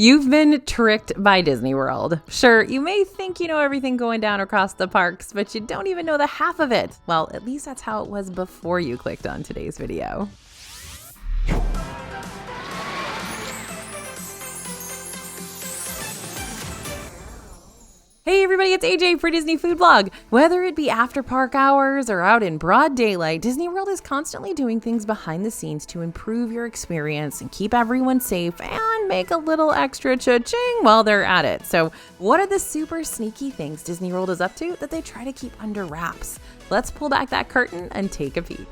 You've been tricked by Disney World. Sure, you may think you know everything going down across the parks, but you don't even know the half of it. Well, at least that's how it was before you clicked on today's video. Hey everybody, it's AJ for Disney Food Blog. Whether it be after park hours or out in broad daylight, Disney World is constantly doing things behind the scenes to improve your experience and keep everyone safe and make a little extra cha-ching while they're at it. So what are the super sneaky things Disney World is up to that they try to keep under wraps? Let's pull back that curtain and take a peek.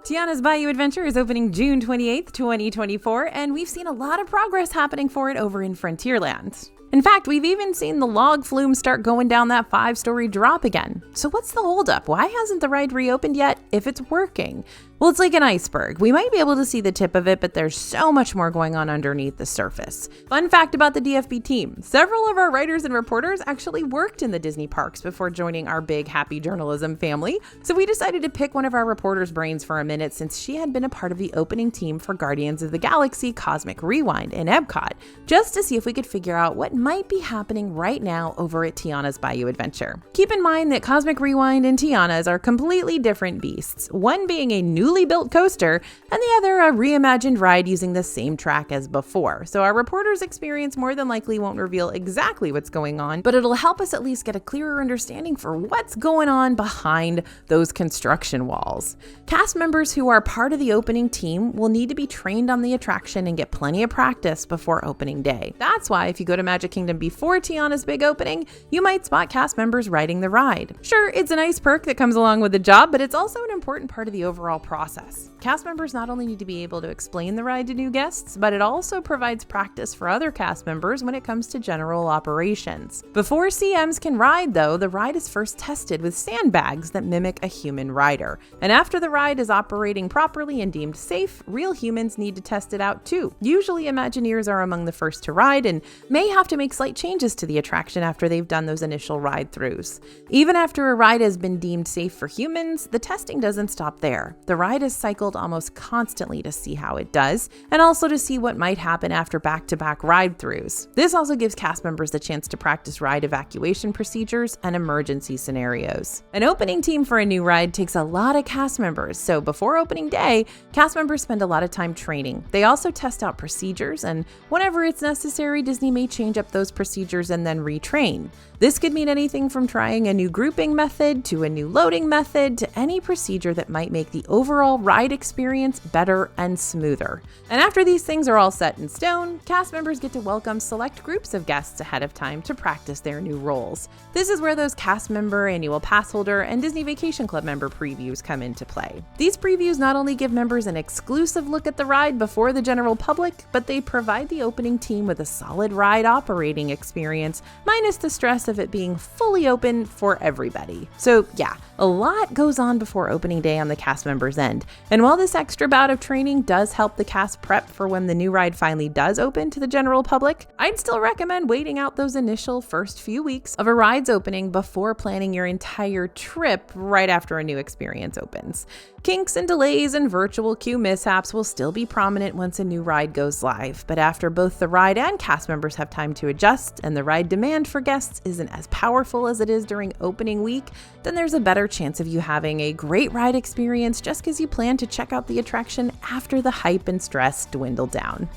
Tiana's Bayou Adventure is opening June 28th, 2024, and we've seen a lot of progress happening for it over in Frontierland. In fact, we've even seen the log flume start going down that 5-story drop again. So what's the holdup? Why hasn't the ride reopened yet if it's working? Well, it's like an iceberg. We might be able to see the tip of it, but there's so much more going on underneath the surface. Fun fact about the DFB team. Several of our writers and reporters actually worked in the Disney parks before joining our big happy journalism family. So we decided to pick one of our reporters' brains for a minute since she had been a part of the opening team for Guardians of the Galaxy Cosmic Rewind in Epcot, just to see if we could figure out what might be happening right now over at Tiana's Bayou Adventure. Keep in mind that Cosmic Rewind and Tiana's are completely different beasts, one being a newly built coaster and the other a reimagined ride using the same track as before. So our reporter's experience more than likely won't reveal exactly what's going on, but it'll help us at least get a clearer understanding for what's going on behind those construction walls. Cast members who are part of the opening team will need to be trained on the attraction and get plenty of practice before opening day. That's why if you go to Magic Kingdom before Tiana's big opening, you might spot cast members riding the ride. Sure, it's a nice perk that comes along with the job, but it's also an important part of the overall process. Cast members not only need to be able to explain the ride to new guests, but it also provides practice for other cast members when it comes to general operations. Before CMs can ride, though, the ride is first tested with sandbags that mimic a human rider. And after the ride is operating properly and deemed safe, real humans need to test it out too. Usually Imagineers are among the first to ride and may have to make slight changes to the attraction after they've done those initial ride-throughs. Even after a ride has been deemed safe for humans, the testing doesn't stop there. The ride is cycled almost constantly to see how it does, and also to see what might happen after back-to-back ride-throughs. This also gives cast members the chance to practice ride evacuation procedures and emergency scenarios. An opening team for a new ride takes a lot of cast members, so before opening day, cast members spend a lot of time training. They also test out procedures, and whenever it's necessary, Disney may change up those procedures and then retrain. This could mean anything from trying a new grouping method to a new loading method to any procedure that might make the overall ride experience better and smoother. And after these things are all set in stone, cast members get to welcome select groups of guests ahead of time to practice their new roles. This is where those cast member, annual pass holder, and Disney Vacation Club member previews come into play. These previews not only give members an exclusive look at the ride before the general public, but they provide the opening team with a solid ride operating experience, minus the stress of it being fully open for everybody. So yeah, a lot goes on before opening day on the cast members' end. And while this extra bout of training does help the cast prep for when the new ride finally does open to the general public, I'd still recommend waiting out those initial first few weeks of a ride's opening before planning your entire trip right after a new experience opens. Kinks and delays and virtual queue mishaps will still be prominent once a new ride goes live, but after both the ride and cast members have time to adjust and the ride demand for guests isn't as powerful as it is during opening week, then there's a better chance of you having a great ride experience just because you plan to check out the attraction after the hype and stress dwindle down.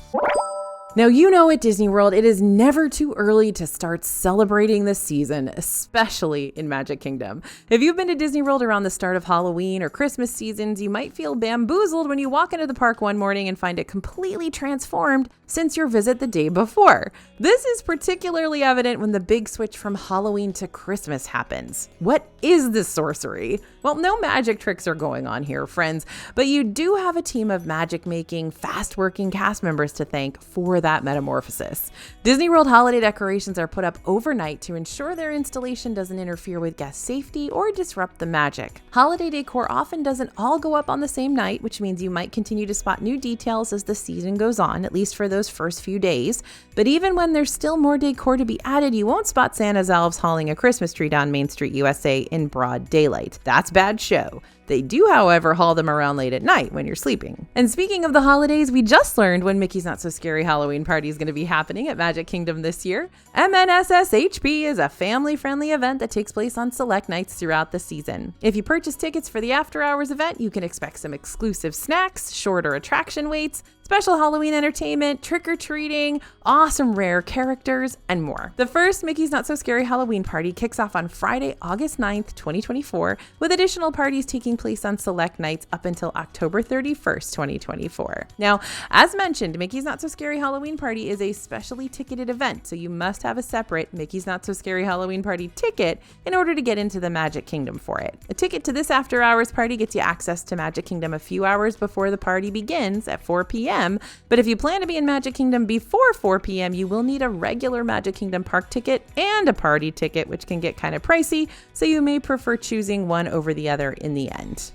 Now, you know at Disney World, it is never too early to start celebrating the season, especially in Magic Kingdom. If you've been to Disney World around the start of Halloween or Christmas seasons, you might feel bamboozled when you walk into the park one morning and find it completely transformed since your visit the day before. This is particularly evident when the big switch from Halloween to Christmas happens. What is this sorcery? Well, no magic tricks are going on here, friends, but you do have a team of magic-making, fast-working cast members to thank for that metamorphosis. Disney World holiday decorations are put up overnight to ensure their installation doesn't interfere with guest safety or disrupt the magic. Holiday decor often doesn't all go up on the same night, which means you might continue to spot new details as the season goes on, at least for those first few days. But even when there's still more decor to be added, you won't spot Santa's elves hauling a Christmas tree down Main Street, USA in broad daylight. That's bad show. They do, however, haul them around late at night when you're sleeping. And speaking of the holidays, we just learned when Mickey's Not So Scary Halloween Halloween party is going to be happening at Magic Kingdom this year. MNSSHP is a family-friendly event that takes place on select nights throughout the season. If you purchase tickets for the after-hours event, you can expect some exclusive snacks, shorter attraction waits, special Halloween entertainment, trick-or-treating, awesome rare characters, and more. The first Mickey's Not So Scary Halloween party kicks off on Friday, August 9th, 2024, with additional parties taking place on select nights up until October 31st, 2024. Now, as mentioned, Mickey's Not So Scary Halloween party is a specially ticketed event, so you must have a separate Mickey's Not So Scary Halloween party ticket in order to get into the Magic Kingdom for it. A ticket to this after-hours party gets you access to Magic Kingdom a few hours before the party begins at 4 p.m., but if you plan to be in Magic Kingdom before 4 p.m., you will need a regular Magic Kingdom park ticket and a party ticket, which can get kind of pricey, so you may prefer choosing one over the other in the end.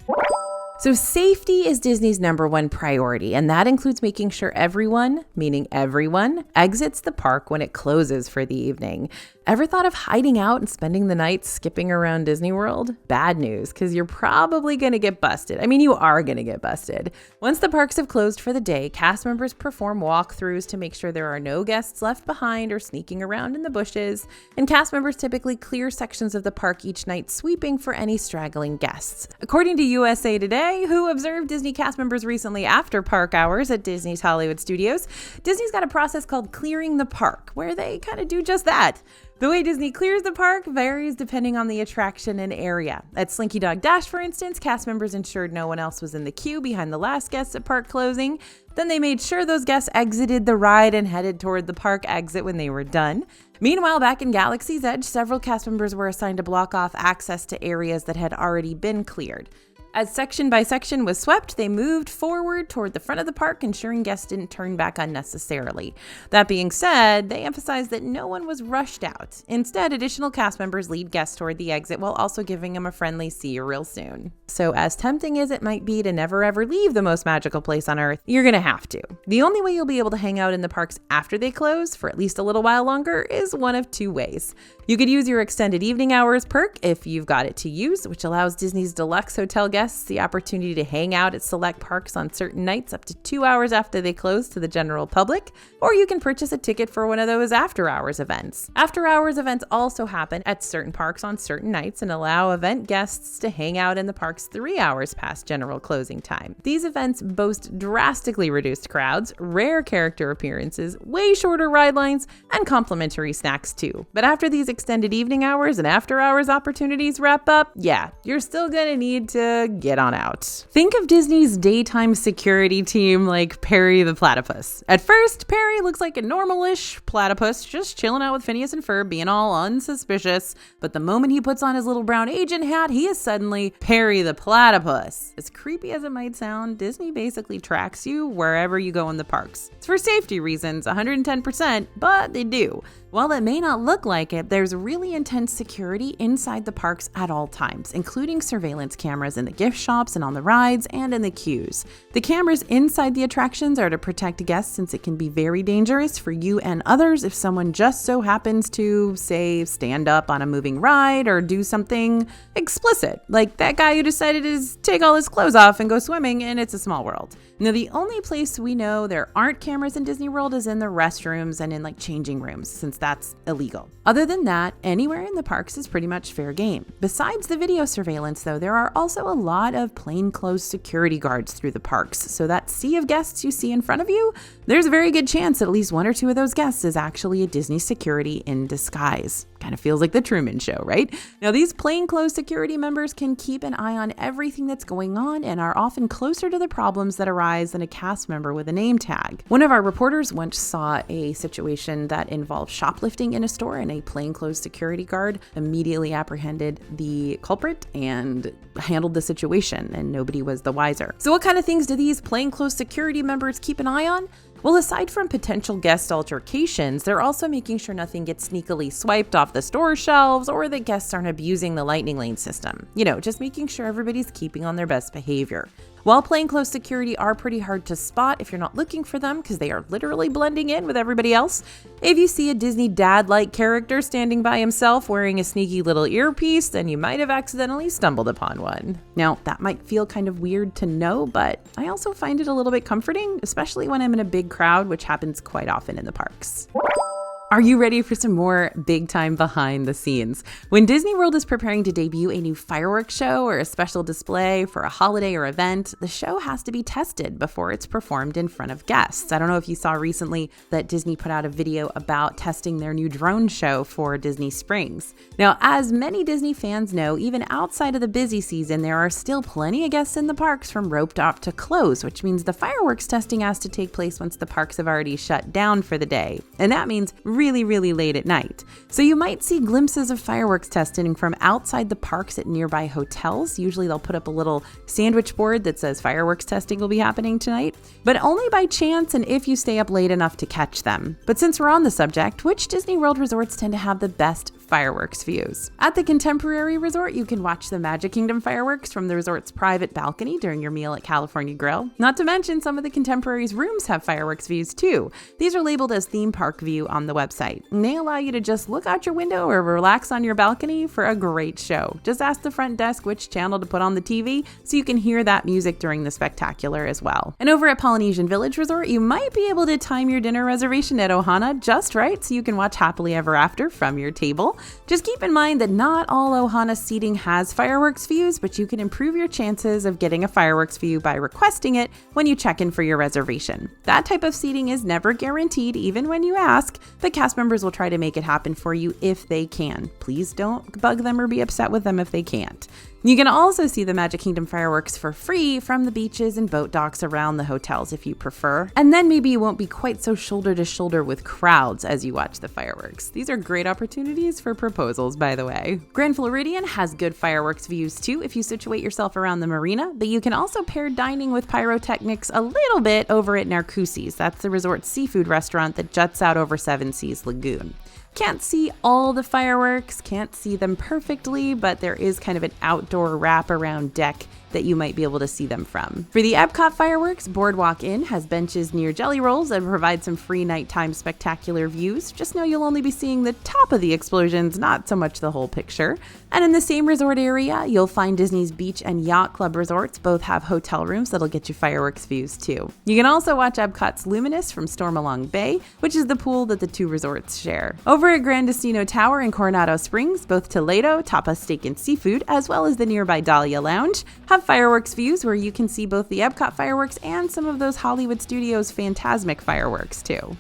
So safety is Disney's #1 priority, and that includes making sure everyone, meaning everyone, exits the park when it closes for the evening. Ever thought of hiding out and spending the night skipping around Disney World? Bad news, because you're probably going to get busted. I mean, you are going to get busted. Once the parks have closed for the day, cast members perform walkthroughs to make sure there are no guests left behind or sneaking around in the bushes, and cast members typically clear sections of the park each night, sweeping for any straggling guests. According to USA Today, who observed Disney cast members recently after park hours at Disney's Hollywood Studios, Disney's got a process called clearing the park, where they kind of do just that. The way Disney clears the park varies depending on the attraction and area. At Slinky Dog Dash, for instance, cast members ensured no one else was in the queue behind the last guests at park closing. Then they made sure those guests exited the ride and headed toward the park exit when they were done. Meanwhile, back in Galaxy's Edge, several cast members were assigned to block off access to areas that had already been cleared. As section by section was swept, they moved forward toward the front of the park, ensuring guests didn't turn back unnecessarily. That being said, they emphasized that no one was rushed out. Instead, additional cast members lead guests toward the exit while also giving them a friendly "see you real soon." So as tempting as it might be to never ever leave the most magical place on earth, you're gonna have to. The only way you'll be able to hang out in the parks after they close for at least a little while longer is one of two ways. You could use your extended evening hours perk if you've got it to use, which allows Disney's deluxe hotel guests the opportunity to hang out at select parks on certain nights up to 2 hours after they close to the general public, or you can purchase a ticket for one of those after-hours events. After-hours events also happen at certain parks on certain nights and allow event guests to hang out in the parks 3 hours past general closing time. These events boast drastically reduced crowds, rare character appearances, way shorter ride lines, and complimentary snacks too. But after these extended evening hours and after-hours opportunities wrap up, yeah, you're still gonna need to get on out. Think of Disney's daytime security team like Perry the Platypus. At first, Perry looks like a normal-ish platypus just chilling out with Phineas and Ferb, being all unsuspicious, but the moment he puts on his little brown agent hat, he is suddenly Perry the Platypus. As creepy as it might sound, Disney basically tracks you wherever you go in the parks. It's for safety reasons, 110%, but they do. While it may not look like it, there's really intense security inside the parks at all times, including surveillance cameras in the gift shops and on the rides and in the queues. The cameras inside the attractions are to protect guests since it can be very dangerous for you and others if someone just so happens to, say, stand up on a moving ride or do something explicit, like that guy who decided to take all his clothes off and go swimming in It's a Small World. Now, the only place we know there aren't cameras in Disney World is in the restrooms and in like changing rooms, since that's illegal. Other than that, anywhere in the parks is pretty much fair game. Besides the video surveillance, though, there are also a lot of plainclothes security guards through the parks, so that sea of guests you see in front of you, there's a very good chance at least one or two of those guests is actually a Disney security in disguise. Kind of feels like the Truman Show, right? Now, these plainclothes security members can keep an eye on everything that's going on and are often closer to the problems that arise than a cast member with a name tag. One of our reporters once saw a situation that involved shoplifting in a store, and a plainclothes security guard immediately apprehended the culprit and handled the situation, and nobody was the wiser. So what kind of things do these plainclothes security members keep an eye on? Well, aside from potential guest altercations, they're also making sure nothing gets sneakily swiped off the store shelves or that guests aren't abusing the lightning lane system. You know, just making sure everybody's keeping on their best behavior. While plainclothes security are pretty hard to spot if you're not looking for them because they are literally blending in with everybody else, if you see a Disney dad-like character standing by himself wearing a sneaky little earpiece, then you might have accidentally stumbled upon one. Now, that might feel kind of weird to know, but I also find it a little bit comforting, especially when I'm in a big crowd, which happens quite often in the parks. Are you ready for some more big time behind the scenes? When Disney World is preparing to debut a new fireworks show or a special display for a holiday or event, the show has to be tested before it's performed in front of guests. I don't know if you saw recently that Disney put out a video about testing their new drone show for Disney Springs. Now, as many Disney fans know, even outside of the busy season, there are still plenty of guests in the parks from roped off to close, which means the fireworks testing has to take place once the parks have already shut down for the day. And that means really late at night. So you might see glimpses of fireworks testing from outside the parks at nearby hotels. Usually they'll put up a little sandwich board that says fireworks testing will be happening tonight, but only by chance and if you stay up late enough to catch them. But since we're on the subject, which Disney World resorts tend to have the best fireworks views? At the Contemporary Resort, you can watch the Magic Kingdom fireworks from the resort's private balcony during your meal at California Grill. Not to mention, some of the Contemporary's rooms have fireworks views too. These are labeled as theme park view on the website, and they allow you to just look out your window or relax on your balcony for a great show. Just ask the front desk which channel to put on the TV so you can hear that music during the spectacular as well. And over at Polynesian Village Resort, you might be able to time your dinner reservation at Ohana just right so you can watch Happily Ever After from your table. Just keep in mind that not all Ohana seating has fireworks views, but you can improve your chances of getting a fireworks view by requesting it when you check in for your reservation. That type of seating is never guaranteed, even when you ask, but cast members will try to make it happen for you if they can. Please don't bug them or be upset with them if they can't. You can also see the Magic Kingdom fireworks for free from the beaches and boat docks around the hotels if you prefer. And then maybe you won't be quite so shoulder to shoulder with crowds as you watch the fireworks. These are great opportunities for proposals, by the way. Grand Floridian has good fireworks views too if you situate yourself around the marina, but you can also pair dining with pyrotechnics a little bit over at Narcoossee's. That's the resort's seafood restaurant that juts out over Seven Seas Lagoon. Can't see all the fireworks, can't see them perfectly, but there is kind of an outdoor wraparound deck that you might be able to see them from. For the Epcot fireworks, Boardwalk Inn has benches near Jelly Rolls and provide some free nighttime spectacular views. Just know you'll only be seeing the top of the explosions, not so much the whole picture. And in the same resort area, you'll find Disney's Beach and Yacht Club resorts both have hotel rooms that'll get you fireworks views too. You can also watch Epcot's Luminous from Stormalong Bay, which is the pool that the two resorts share. Over at Grand Destino Tower in Coronado Springs, both Toledo, Tapas Steak and Seafood, as well as the nearby Dahlia Lounge, have fireworks views where you can see both the Epcot fireworks and some of those Hollywood Studios Fantasmic fireworks too.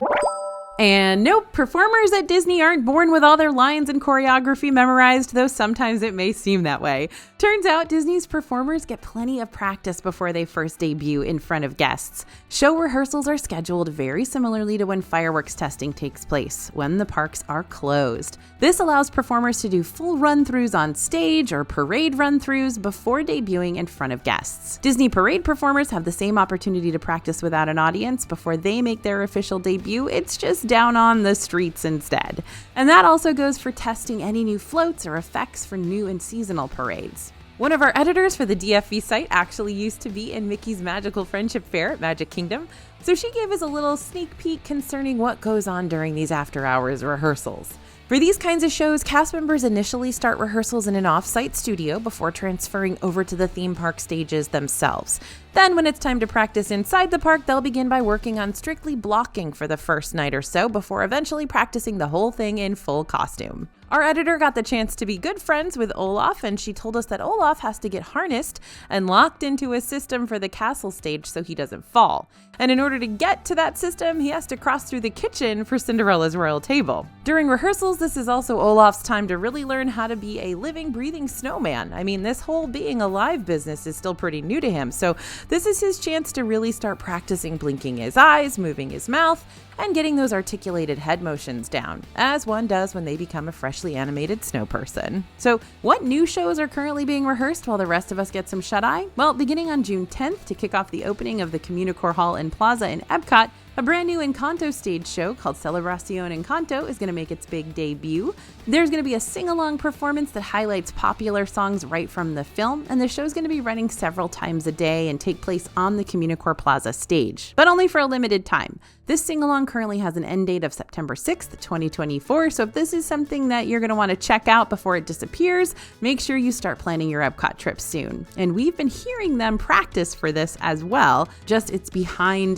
And nope, performers at Disney aren't born with all their lines and choreography memorized, though sometimes it may seem that way. Turns out Disney's performers get plenty of practice before they first debut in front of guests. Show rehearsals are scheduled very similarly to when fireworks testing takes place, when the parks are closed. This allows performers to do full run-throughs on stage or parade run-throughs before debuting in front of guests. Disney parade performers have the same opportunity to practice without an audience before they make their official debut. It's just down on the streets instead. And that also goes for testing any new floats or effects for new and seasonal parades. One of our editors for the DFV site actually used to be in Mickey's Magical Friendship Fair at Magic Kingdom, so she gave us a little sneak peek concerning what goes on during these after-hours rehearsals. For these kinds of shows, cast members initially start rehearsals in an off-site studio before transferring over to the theme park stages themselves. Then, when it's time to practice inside the park, they'll begin by working on strictly blocking for the first night or so before eventually practicing the whole thing in full costume. Our editor got the chance to be good friends with Olaf, and she told us that Olaf has to get harnessed and locked into a system for the castle stage so he doesn't fall. And in order to get to that system, he has to cross through the kitchen for Cinderella's royal table. During rehearsals, this is also Olaf's time to really learn how to be a living, breathing snowman. I mean, this whole being alive business is still pretty new to him, so this is his chance to really start practicing blinking his eyes, moving his mouth, and getting those articulated head motions down, as one does when they become a freshly animated snow person. So what new shows are currently being rehearsed while the rest of us get some shut-eye? Well, beginning on June 10th to kick off the opening of the Communicore Hall and Plaza in Epcot, A brand new Encanto stage show called Celebración Encanto is going to make its big debut. There's going to be a sing-along performance that highlights popular songs right from the film, and the show's going to be running several times a day and take place on the Communicore Plaza stage, but only for a limited time. This sing-along currently has an end date of September 6th, 2024, so if this is something that you're going to want to check out before it disappears, make sure you start planning your Epcot trip soon. And we've been hearing them practice for this as well, just it's behind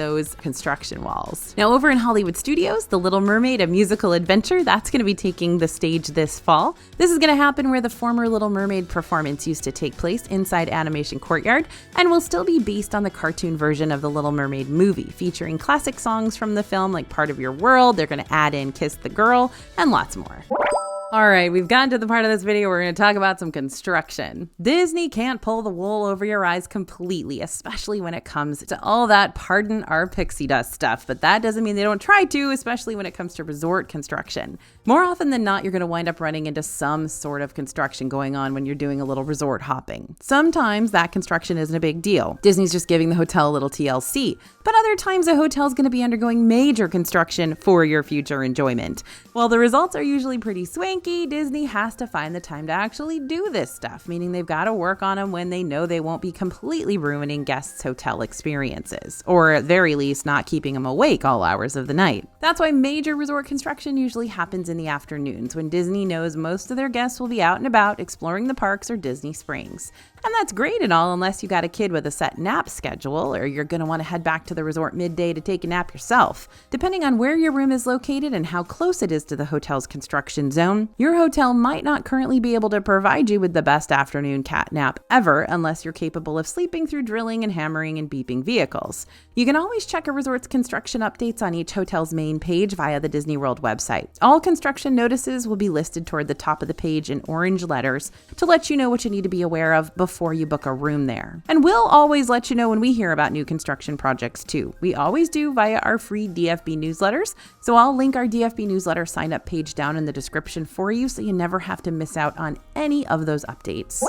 those construction walls. Now over in Hollywood Studios, The Little Mermaid, a musical adventure, that's going to be taking the stage this fall. This is going to happen where the former Little Mermaid performance used to take place inside Animation Courtyard, and will still be based on the cartoon version of The Little Mermaid movie, featuring classic songs from the film like Part of Your World. They're going to add in Kiss the Girl and lots more. All right, we've gotten to the part of this video where we're going to talk about some construction. Disney can't pull the wool over your eyes completely, especially when it comes to all that pardon our pixie dust stuff, but that doesn't mean they don't try to, especially when it comes to resort construction. More often than not, you're going to wind up running into some sort of construction going on when you're doing a little resort hopping. Sometimes that construction isn't a big deal. Disney's just giving the hotel a little TLC, but other times a hotel's going to be undergoing major construction for your future enjoyment. While the results are usually pretty swanky, Disney has to find the time to actually do this stuff, meaning they've got to work on them when they know they won't be completely ruining guests' hotel experiences, or at very least not keeping them awake all hours of the night. That's why major resort construction usually happens in the afternoons, when Disney knows most of their guests will be out and about exploring the parks or Disney Springs. And that's great and all unless you got a kid with a set nap schedule, or you're going to want to head back to the resort midday to take a nap yourself. Depending on where your room is located and how close it is to the hotel's construction zone, your hotel might not currently be able to provide you with the best afternoon cat nap ever unless you're capable of sleeping through drilling and hammering and beeping vehicles. You can always check a resort's construction updates on each hotel's main page via the Disney World website. All construction notices will be listed toward the top of the page in orange letters to let you know what you need to be aware of before you book a room there. And we'll always let you know when we hear about new construction projects too. We always do via our free DFB newsletters, so I'll link our DFB newsletter sign up page down in the description for you so you never have to miss out on any of those updates.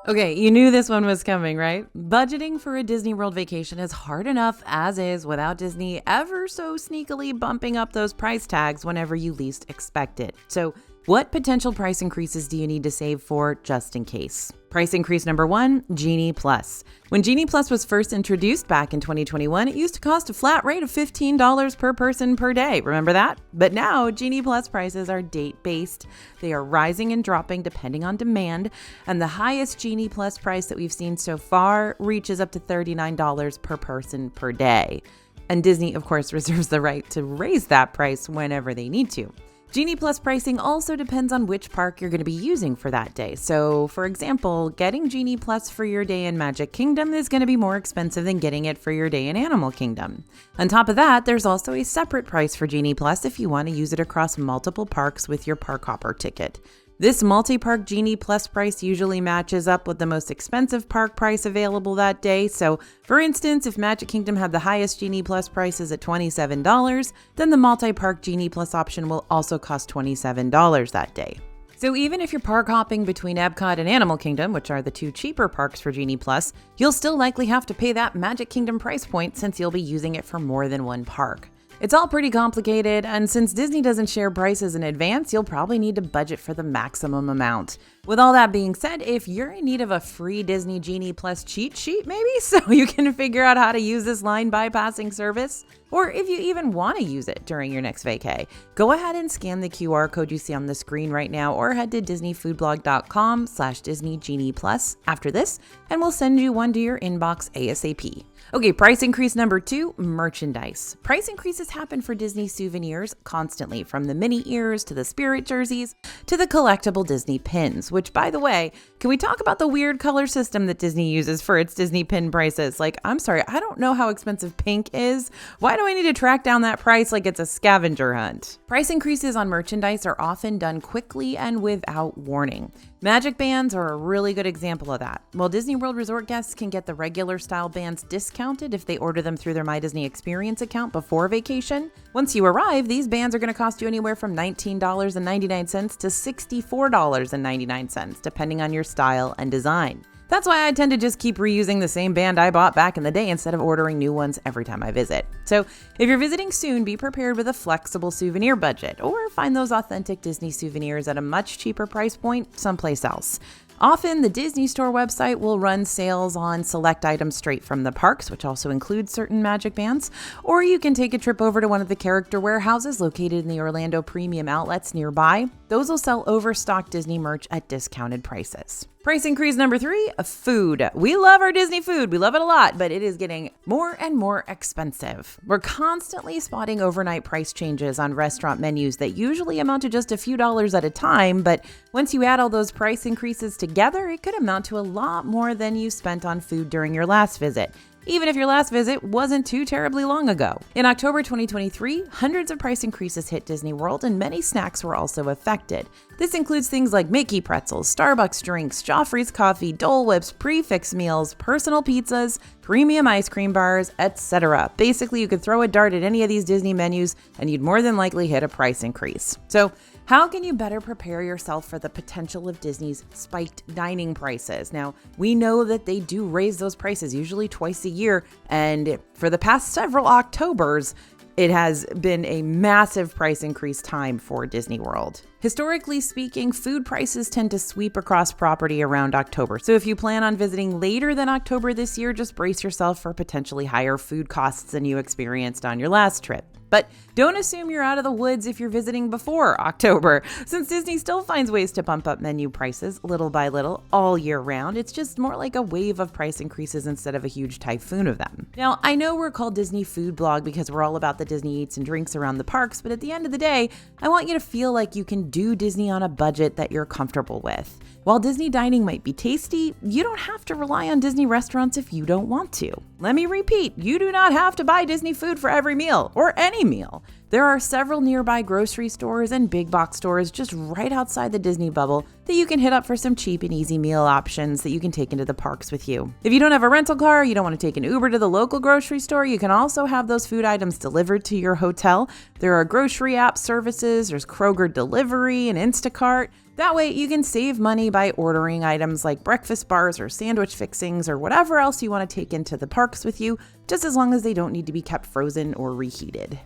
Okay, you knew this one was coming, right? Budgeting for a Disney World vacation is hard enough as is without Disney ever so sneakily bumping up those price tags whenever you least expect it. So what potential price increases do you need to save for just in case? Price increase number 1, Genie Plus. When Genie Plus was first introduced back in 2021, it used to cost a flat rate of $15 per person per day. Remember that? But now Genie Plus prices are date-based. They are rising and dropping depending on demand, and the highest Genie Plus price that we've seen so far reaches up to $39 per person per day. And Disney, of course, reserves the right to raise that price whenever they need to. Genie Plus pricing also depends on which park you're going to be using for that day. So, for example, getting Genie Plus for your day in Magic Kingdom is going to be more expensive than getting it for your day in Animal Kingdom. On top of that, there's also a separate price for Genie Plus if you want to use it across multiple parks with your Park Hopper ticket. This multi-park Genie Plus price usually matches up with the most expensive park price available that day. So, for instance, if Magic Kingdom had the highest Genie Plus prices at $27, then the multi-park Genie Plus option will also cost $27 that day. So even if you're park hopping between Epcot and Animal Kingdom, which are the two cheaper parks for Genie Plus, you'll still likely have to pay that Magic Kingdom price point since you'll be using it for more than one park. It's all pretty complicated, and since Disney doesn't share prices in advance, you'll probably need to budget for the maximum amount. With all that being said, if you're in need of a free Disney Genie Plus cheat sheet maybe, so you can figure out how to use this line bypassing service, or if you even want to use it during your next vacay, go ahead and scan the QR code you see on the screen right now, or head to disneyfoodblog.com/DisneyGeniePlus after this, and we'll send you one to your inbox ASAP. Okay, price increase number 2, merchandise. Price increases happen for Disney souvenirs constantly, from the mini ears to the spirit jerseys to the collectible Disney pins, which, by the way, can we talk about the weird color system that Disney uses for its Disney pin prices? Like, I'm sorry, I don't know how expensive pink is. Why do I need to track down that price like it's a scavenger hunt? Price increases on merchandise are often done quickly and without warning. Magic bands are a really good example of that. While Disney World Resort guests can get the regular style bands discounted if they order them through their My Disney Experience account before vacation, once you arrive, these bands are going to cost you anywhere from $19.99 to $64.99, depending on your style and design. That's why I tend to just keep reusing the same band I bought back in the day instead of ordering new ones every time I visit. So if you're visiting soon, be prepared with a flexible souvenir budget or find those authentic Disney souvenirs at a much cheaper price point someplace else. Often, the Disney Store website will run sales on select items straight from the parks, which also includes certain magic bands, or you can take a trip over to one of the character warehouses located in the Orlando Premium Outlets nearby. Those will sell overstocked Disney merch at discounted prices. Price increase number 3, food. We love our Disney food. We love it a lot, but it is getting more and more expensive. We're constantly spotting overnight price changes on restaurant menus that usually amount to just a few dollars at a time, but once you add all those price increases together, it could amount to a lot more than you spent on food during your last visit, even if your last visit wasn't too terribly long ago. In October 2023, hundreds of price increases hit Disney World, and many snacks were also affected. This includes things like Mickey pretzels, Starbucks drinks, Joffrey's coffee, Dole Whips, prefix meals, personal pizzas, premium ice cream bars, etc. Basically, you could throw a dart at any of these Disney menus and you'd more than likely hit a price increase. So, how can you better prepare yourself for the potential of Disney's spiked dining prices? Now, we know that they do raise those prices usually twice a year, and for the past several Octobers, it has been a massive price increase time for Disney World. Historically speaking, food prices tend to sweep across property around October. So if you plan on visiting later than October this year, just brace yourself for potentially higher food costs than you experienced on your last trip. But don't assume you're out of the woods if you're visiting before October, since Disney still finds ways to bump up menu prices little by little all year round. It's just more like a wave of price increases instead of a huge typhoon of them. Now, I know we're called Disney Food Blog because we're all about the Disney eats and drinks around the parks, but at the end of the day, I want you to feel like you can do Disney on a budget that you're comfortable with. While Disney dining might be tasty, you don't have to rely on Disney restaurants if you don't want to. Let me repeat, you do not have to buy Disney food for every meal or any meal. There are several nearby grocery stores and big box stores just right outside the Disney bubble that you can hit up for some cheap and easy meal options that you can take into the parks with you. If you don't have a rental car, you don't want to take an Uber to the local grocery store, you can also have those food items delivered to your hotel. There are grocery app services, there's Kroger Delivery and Instacart. That way you can save money by ordering items like breakfast bars or sandwich fixings or whatever else you want to take into the parks with you, just as long as they don't need to be kept frozen or reheated.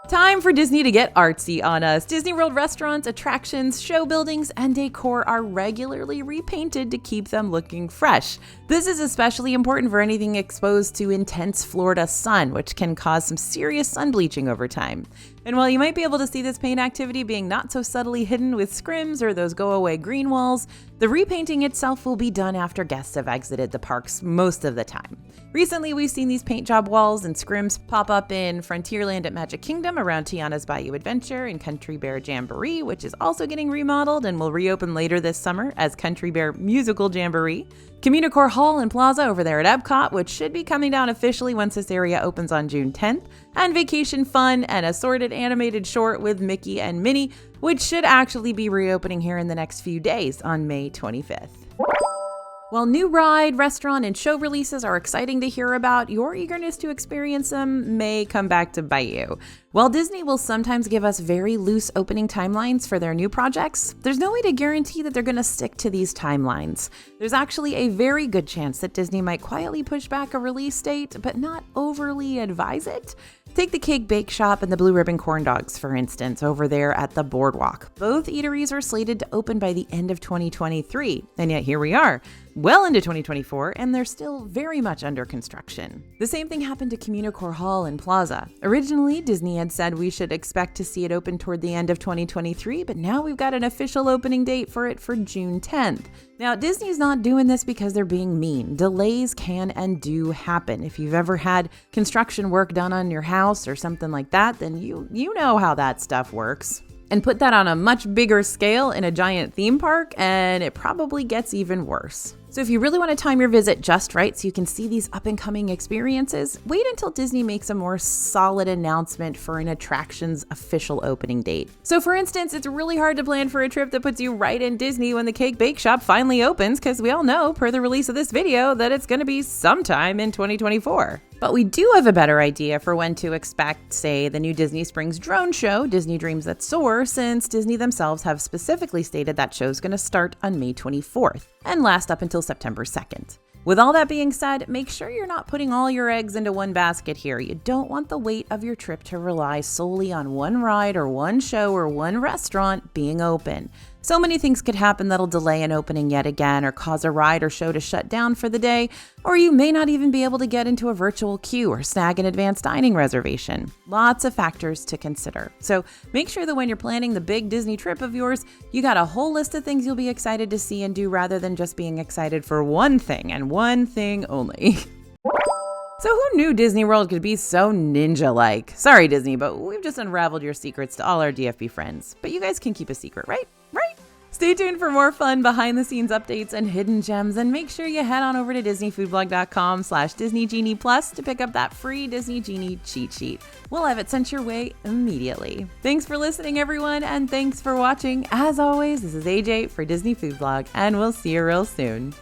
Time for Disney to get artsy on us. Disney World restaurants, attractions, show buildings, and decor are regularly repainted to keep them looking fresh. This is especially important for anything exposed to intense Florida sun, which can cause some serious sun bleaching over time. And while you might be able to see this paint activity being not so subtly hidden with scrims or those go-away green walls, the repainting itself will be done after guests have exited the parks most of the time. Recently, we've seen these paint job walls and scrims pop up in Frontierland at Magic Kingdom, around Tiana's Bayou Adventure, and Country Bear Jamboree, which is also getting remodeled and will reopen later this summer as Country Bear Musical Jamboree. Communicore Hall and Plaza over there at Epcot, which should be coming down officially once this area opens on June 10th, and Vacation Fun, an assorted animated short with Mickey and Minnie, which should actually be reopening here in the next few days on May 25th. While new ride, restaurant, and show releases are exciting to hear about, your eagerness to experience them may come back to bite you. While Disney will sometimes give us very loose opening timelines for their new projects, there's no way to guarantee that they're going to stick to these timelines. There's actually a very good chance that Disney might quietly push back a release date, but not overly advise it. Take the Cake Bake Shop and the Blue Ribbon Corn Dogs, for instance, over there at the Boardwalk. Both eateries are slated to open by the end of 2023, and yet here we are, well into 2024, and they're still very much under construction. The same thing happened to Communicore Hall and Plaza. Originally, Disney had said we should expect to see it open toward the end of 2023, but now we've got an official opening date for it for June 10th. Now, Disney's not doing this because they're being mean. Delays can and do happen. If you've ever had construction work done on your house or something like that, then you know how that stuff works. And put that on a much bigger scale in a giant theme park, and it probably gets even worse. So if you really want to time your visit just right so you can see these up-and-coming experiences, wait until Disney makes a more solid announcement for an attraction's official opening date. So for instance, it's really hard to plan for a trip that puts you right in Disney when the Cake Bake Shop finally opens, because we all know, per the release of this video, that it's going to be sometime in 2024. But we do have a better idea for when to expect, say, the new Disney Springs drone show, Disney Dreams That Soar, since Disney themselves have specifically stated that show's going to start on May 24th. and last up until September 2nd. With all that being said, make sure you're not putting all your eggs into one basket here. You don't want the weight of your trip to rely solely on one ride or one show or one restaurant being open. So many things could happen that'll delay an opening yet again or cause a ride or show to shut down for the day, or you may not even be able to get into a virtual queue or snag an advanced dining reservation. Lots of factors to consider. So make sure that when you're planning the big Disney trip of yours, you got a whole list of things you'll be excited to see and do rather than just being excited for one thing and one thing only. So who knew Disney World could be so ninja-like? Sorry, Disney, but we've just unraveled your secrets to all our DFB friends. But you guys can keep a secret, right? Right? Stay tuned for more fun behind-the-scenes updates and hidden gems, and make sure you head on over to DisneyFoodblog.com/DisneyGenie Plus to pick up that free Disney Genie cheat sheet. We'll have it sent your way immediately. Thanks for listening, everyone, and thanks for watching. As always, this is AJ for Disney Food Blog, and we'll see you real soon.